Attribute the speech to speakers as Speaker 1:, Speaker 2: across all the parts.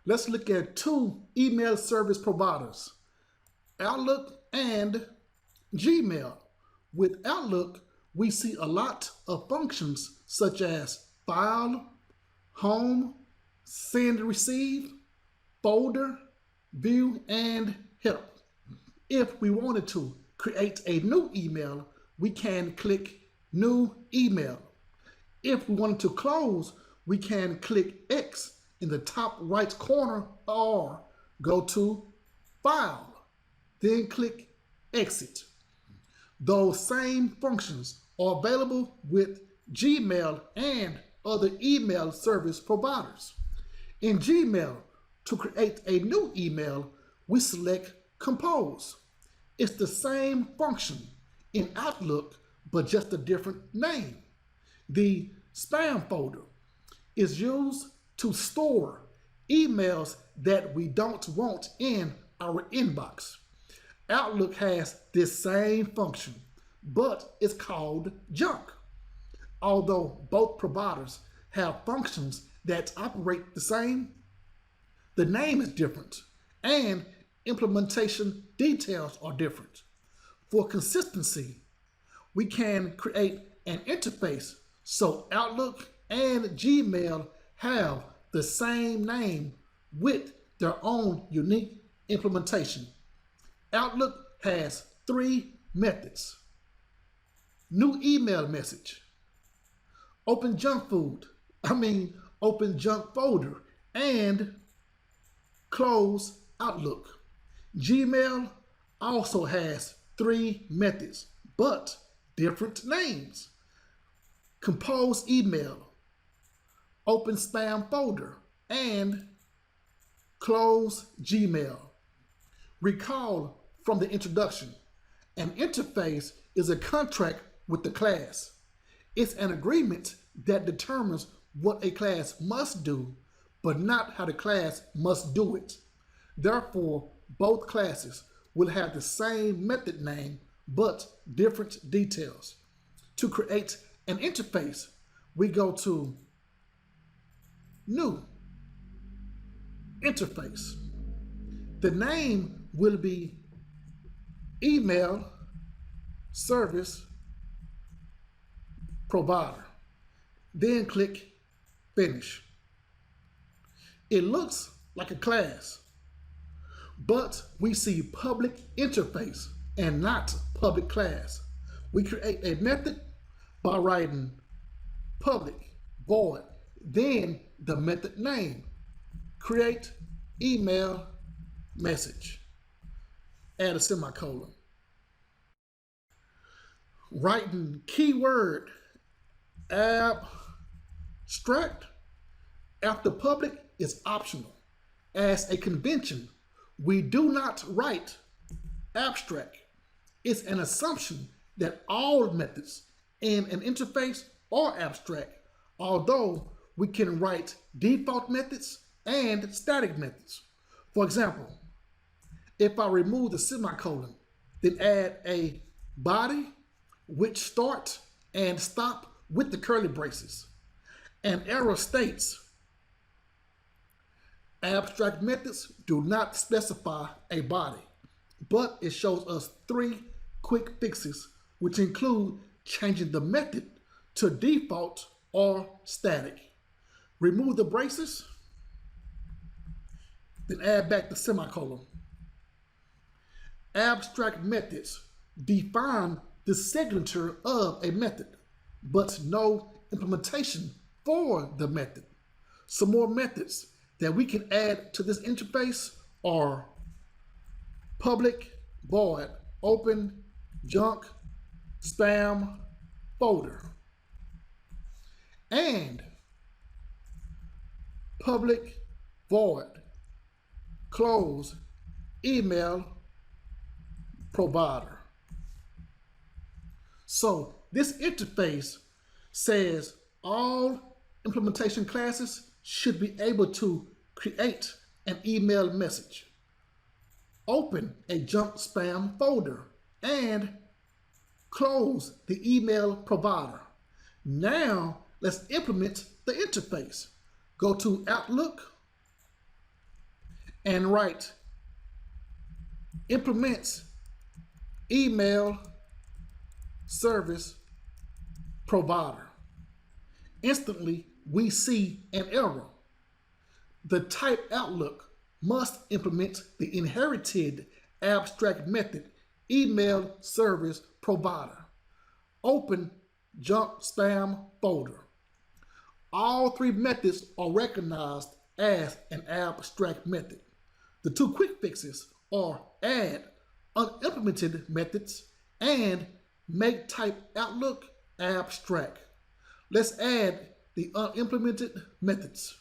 Speaker 1: Let's look at two email service providers, Outlook and Gmail. With Outlook, we see a lot of functions such as file, home, send, receive, folder, view, and help. If we wanted to create a new email, we can click New Email. If we wanted to close, we can click X in the top right corner or go to File, then click Exit. Those same functions are available with Gmail and other email service providers. In Gmail, to create a new email, we select Compose. It's the same function in Outlook, but just a different name. The spam folder is used to store emails that we don't want in our inbox. Outlook has this same function, but it's called junk. Although both providers have functions that operate the same, the name is different and implementation details are different. For consistency, we can create an interface so Outlook and Gmail have the same name with their own unique implementation. Outlook has three methods: new email message, open junk folder, and close Outlook. Gmail also has three methods, but different names: compose email, open spam folder, and close Gmail. Recall from the introduction, an interface is a contract with the class. It's an agreement that determines what a class must do, but not how the class must do it. Therefore, both classes will have the same method name, but different details. To create an interface, we go to New Interface. The name will be Email Service Provider. Then click Finish. It looks like a class, but we see public interface and not public class. We create a method by writing public void, then the method name, create email message, add a semicolon. Writing keyword abstract after public is optional. As a convention, we do not write abstract. It's an assumption that all methods in an interface are abstract, although we can write default methods and static methods. For example, if I remove the semicolon, then add a body which start and stop with the curly braces, an error states abstract methods do not specify a body, but it shows us three quick fixes, which include changing the method to default or static. Remove the braces, then add back the semicolon. Abstract methods define the signature of a method, but no implementation for the method. Some more methods that we can add to this interface are public void, open junk spam folder, and public void, close email provider. So this interface says all implementation classes should be able to create an email message, open a junk spam folder, and close the email provider. Now let's implement the interface. Go to Outlook, and write implements email service provider. Instantly, we see an error. The type Outlook must implement the inherited abstract method email service provider. Open junk spam folder. All three methods are recognized as an abstract method. The two quick fixes are add unimplemented methods and make type Outlook abstract. Let's add the unimplemented methods.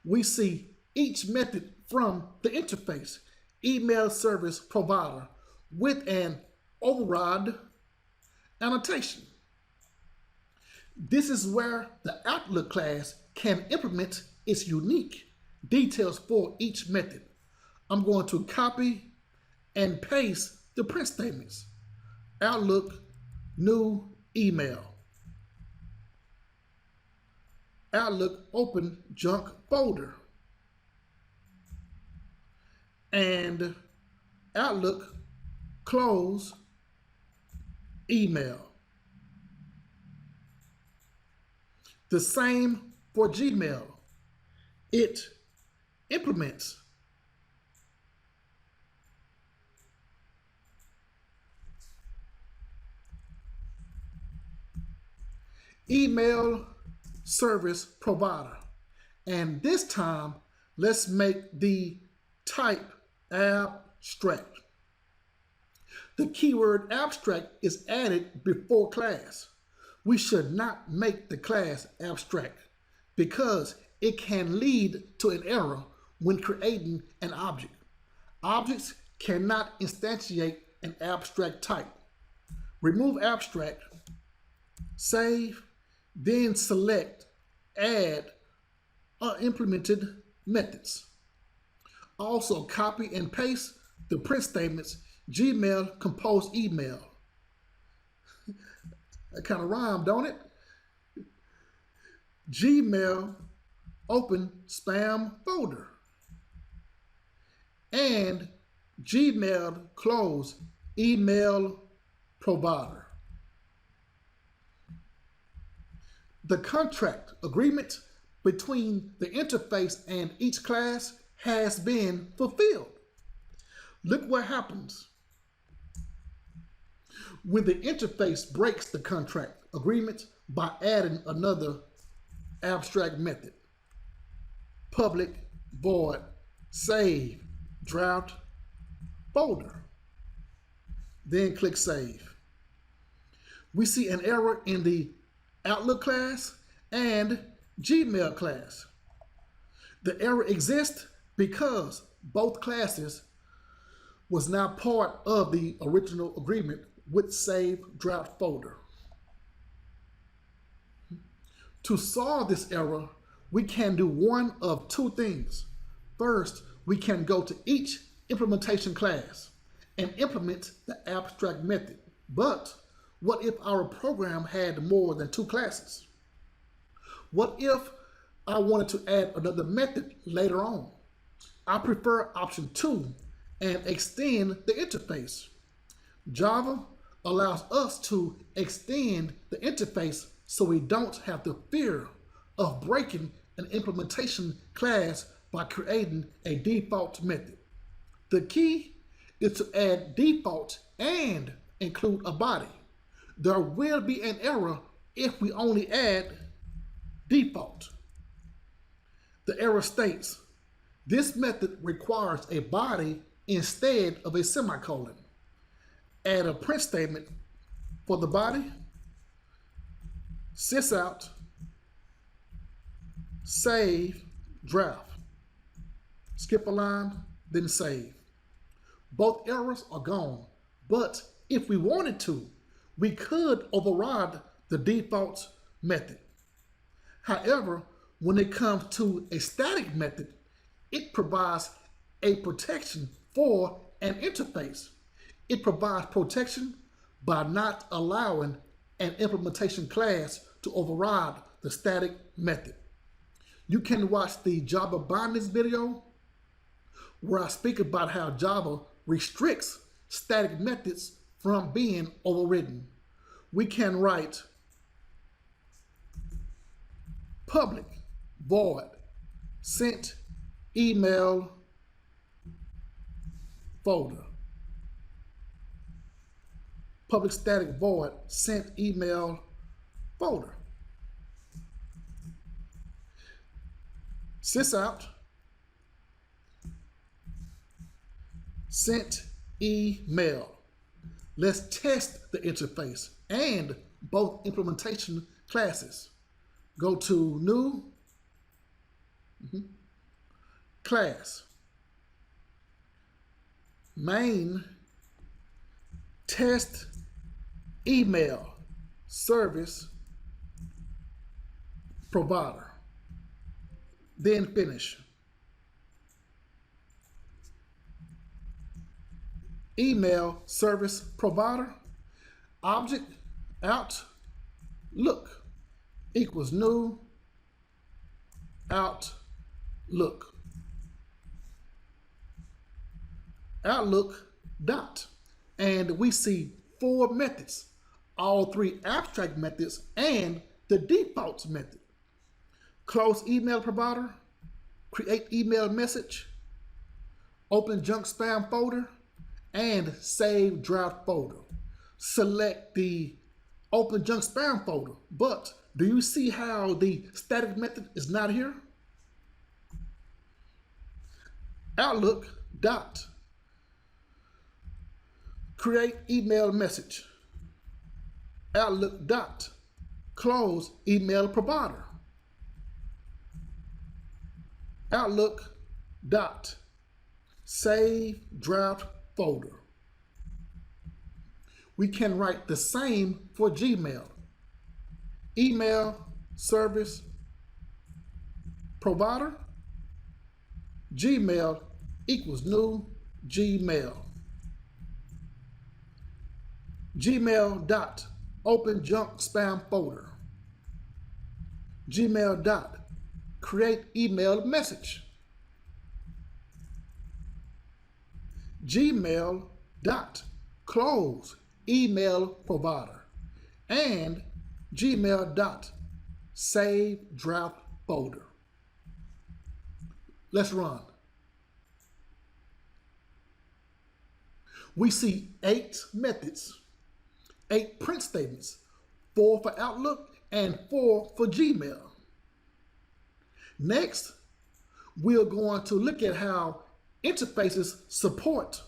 Speaker 1: We see each method from the interface email service provider with an override annotation. This is where the Outlook class can implement its unique details for each method. I'm going to copy and paste the print statements. Outlook, new email. Outlook, open junk folder. And Outlook, close email. The same for Gmail. It implements email service provider. And this time, let's make the type abstract. The keyword abstract is added before class. We should not make the class abstract because it can lead to an error when creating an object. Objects cannot instantiate an abstract type. Remove abstract, save, then select add unimplemented methods. Also copy and paste the print statements Gmail compose email. That kind of rhyme, don't it? Gmail open spam folder. And Gmail close email provider. The contract agreement between the interface and each class has been fulfilled. Look what happens when the interface breaks the contract agreement by adding another abstract method. Public void save draft folder. Then click save. We see an error in the Outlook class and Gmail class. The error exists because both classes was now part of the original agreement with saveDraftFolder. To solve this error, we can do one of two things. First, we can go to each implementation class and implement the abstract method. But what if our program had more than two classes? What if I wanted to add another method later on? I prefer option 2 and extend the interface. Java allows us to extend the interface so we don't have the fear of breaking an implementation class by creating a default method. The key is to add default and include a body. There will be an error if we only add default. The error states, this method requires a body instead of a semicolon. Add a print statement for the body, sysout, save, draft. Skip a line, then save. Both errors are gone, but if we wanted to, we could override the default method. However, when it comes to a static method, it provides a protection for an interface. It provides protection by not allowing an implementation class to override the static method. You can watch the Java bindings video where I speak about how Java restricts static methods from being overridden. We can write public void sent email folder. Public static void sent email folder. Sysout sent email. Let's test the interface and both implementation classes. Go to new class, main test email service provider, then finish. Email service provider, object outlook equals new outlook. Outlook dot. And we see 4 methods, all 3 abstract methods and the default method. Close email provider, create email message, open junk spam folder, and save draft folder. Select the open junk spam folder, but do you see how the static method is not here? Outlook dot create email message. Outlook dot close email provider. Outlook dot save draft folder. We can write the same for Gmail. Email service provider, Gmail equals new Gmail. Gmail dot open junk spam folder. Gmail dot create email message. Gmail dot close email provider, and Gmail dot save draft folder. Let's run. We see 8 methods, 8 print statements, 4 for Outlook and 4 for Gmail. Next, we're going to look at how interfaces support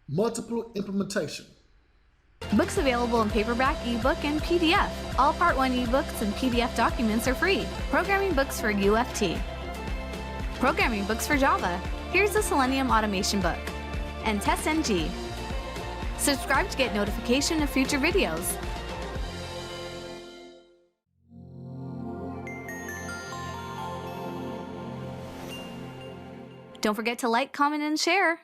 Speaker 1: multiple implementation.
Speaker 2: Books available in paperback, ebook, and PDF. All Part 1 ebooks and PDF documents are free. Programming books for UFT. Programming books for Java. Here's the Selenium Automation book. And TestNG. Subscribe to get notification of future videos. Don't forget to like, comment, and share.